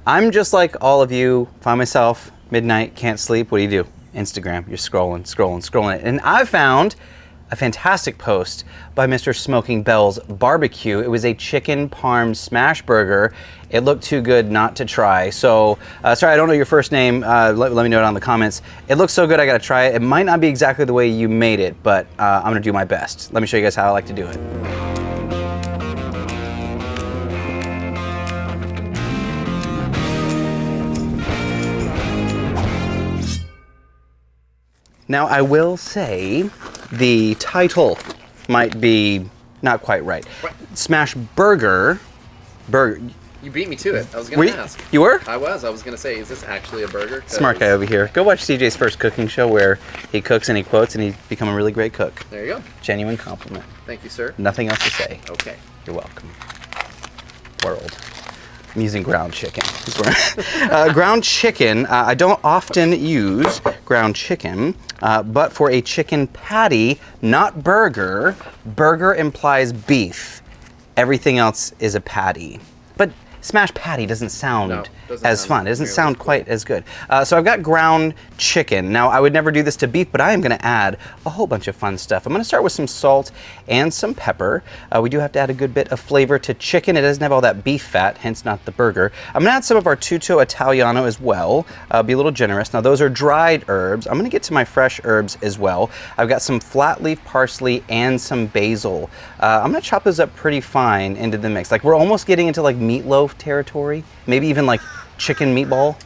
I'm just like all of you. Find myself midnight, can't sleep. What do? Instagram. You're scrolling. And I found a fantastic post by Mr. Smoking Bell's Barbecue. It was a chicken parm smash burger. It looked too good not to try. So, sorry, I don't know your first name. Let me know it on the comments. It looks so good, I gotta try it. It might not be exactly the way you made it, but I'm gonna do my best. Let me show you guys how I like to do it. Now, I will say the title might be not quite right. What? Smash burger. You beat me to it. I was going to ask. You were? I was going to say, is this actually a burger? Smart guy over here. Go watch CJ's first cooking show where he cooks and he quotes and he's become a really great cook. There you go. Genuine compliment. Thank you, sir. Nothing else to say. Okay. You're welcome. World. I'm using ground chicken. Ground chicken, I don't often use ground chicken, but for a chicken patty, not burger, burger implies beef. Everything else is a patty. But smash patty doesn't sound as fun. It doesn't sound quite as good. So I've got ground chicken. Now, I would never do this to beef, but I am going to add a whole bunch of fun stuff. I'm going to start with some salt and some pepper. We do have to add a good bit of flavor to chicken. It doesn't have all that beef fat, hence not the burger. I'm going to add some of our tutto italiano as well. Be a little generous. Now, those are dried herbs. I'm going to get to my fresh herbs as well. I've got some flat leaf parsley and some basil. I'm going to chop those up pretty fine into the mix. Like, we're almost getting into like meatloaf territory, maybe even like chicken meatball,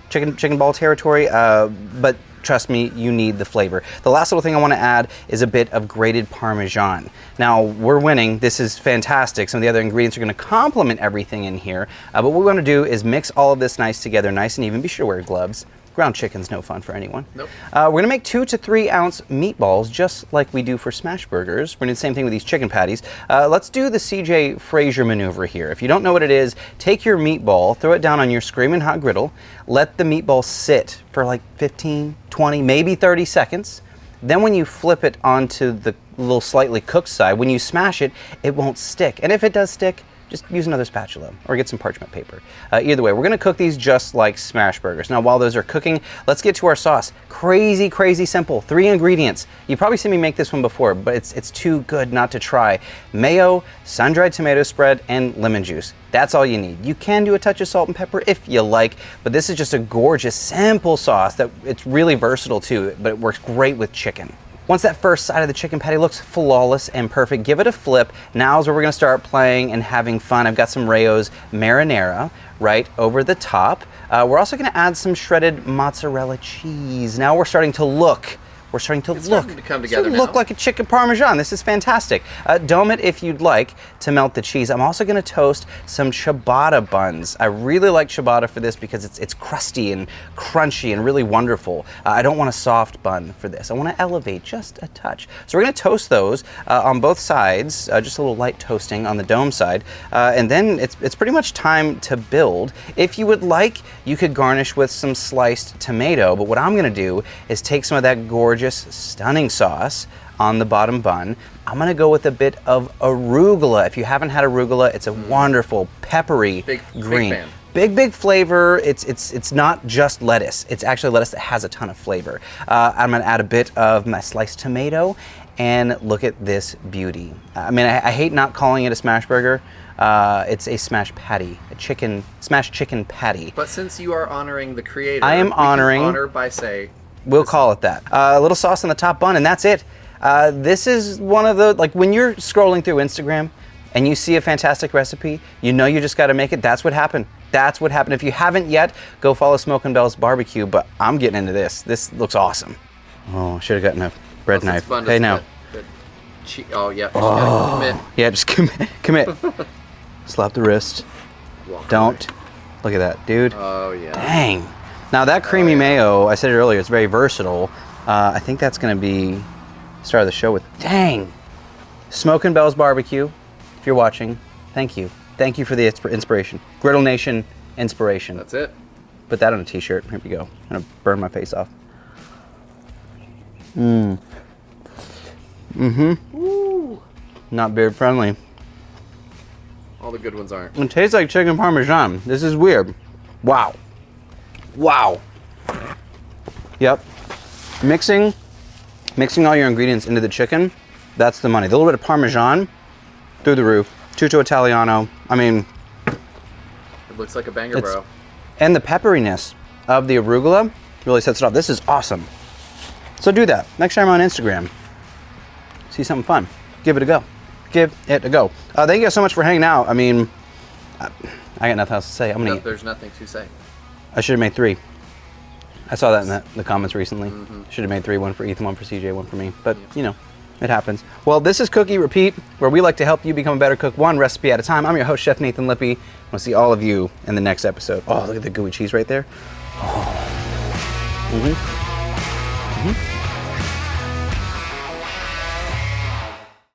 chicken ball territory, but trust me, you need the flavor. The last little thing I want to add is a bit of grated Parmesan. Now, we're winning. This is fantastic. Some of the other ingredients are going to complement everything in here, but what we want to do is mix all of this nice together, nice and even. Be sure to wear gloves. Ground chicken's no fun for anyone. Nope. We're gonna make 2 to 3 ounce meatballs, just like we do for smash burgers. We're gonna do the same thing with these chicken patties. Let's do the CJ Fraser maneuver here. If you don't know what it is, take your meatball, throw it down on your screaming hot griddle, let the meatball sit for like 15, 20, maybe 30 seconds. Then when you flip it onto the little slightly cooked side, when you smash it, it won't stick. And if it does stick, just use another spatula or get some parchment paper. Either way, we're gonna cook these just like smash burgers. Now, while those are cooking, let's get to our sauce. Crazy, crazy simple. 3 ingredients. You've probably seen me make this one before, but it's too good not to try. Mayo, sun-dried tomato spread, and lemon juice. That's all you need. You can do a touch of salt and pepper if you like, but this is just a gorgeous, simple sauce that it's really versatile too, but it works great with chicken. Once that first side of the chicken patty looks flawless and perfect, give it a flip. Now is where we're gonna start playing and having fun. I've got some Rayo's marinara right over the top. We're also gonna add some shredded mozzarella cheese. Now we're starting to look. It's starting to come together now. Look like a chicken parmesan. This is fantastic. Dome it if you'd like to melt the cheese. I'm also going to toast some ciabatta buns. I really like ciabatta for this because it's crusty and crunchy and really wonderful. I don't want a soft bun for this. I want to elevate just a touch. So we're going to toast those on both sides, just a little light toasting on the dome side, and then it's pretty much time to build. If you would like, you could garnish with some sliced tomato, but what I'm going to do is take some of that gorgeous, stunning sauce on the bottom bun. I'm gonna go with a bit of arugula. If you haven't had arugula, it's a wonderful peppery green. Big flavor. It's not just lettuce. It's actually lettuce that has a ton of flavor. I'm gonna add a bit of my sliced tomato, and look at this beauty. I mean, I hate not calling it a smash burger. It's a smash patty, smash chicken patty. But since you are honoring the creator, I am honoring. Honor by say. We'll call it that. A little sauce on the top bun, and that's it. This is one of the, like when you're scrolling through Instagram and you see a fantastic recipe, you know you just gotta make it. That's what happened. That's what happened. If you haven't yet, go follow Smoking Bell's Barbecue, but I'm getting into this. This looks awesome. Oh, should have gotten a bread knife. Hey, now. Oh, yeah. Oh. Commit. Yeah, just commit. Slap the wrist. Don't. Look at that, dude. Oh, yeah. Dang. Now that creamy mayo, I said it earlier, it's very versatile. I think that's gonna be the start of the show with, dang. Smoking Bell's Barbecue, if you're watching, thank you. Thank you for the inspiration. Griddle Nation inspiration. That's it. Put that on a t-shirt, here we go. I'm gonna burn my face off. Ooh. Not beard friendly. All the good ones aren't. It tastes like chicken parmesan. This is weird. Wow. Wow. Yep. Mixing all your ingredients into the chicken, that's the money. The little bit of Parmesan, through the roof. Tutto Italiano. I mean, It looks like a banger, bro. and the pepperiness of the arugula really sets it off. This is awesome. So do that. Next time on Instagram, see something fun. Give it a go. Give it a go. Thank you guys so much for hanging out. I mean, I got nothing else to say. I'm gonna eat. There's nothing to say. I should have made 3. I saw that in the comments recently. Should have made 3, 1 for Ethan, 1 for CJ, 1 for me. But, you know, it happens. Well, this is Cook Eat Repeat, where we like to help you become a better cook, one recipe at a time. I'm your host, Chef Nathan Lippy. We'll see all of you in the next episode. Oh, look at the gooey cheese right there. Oh.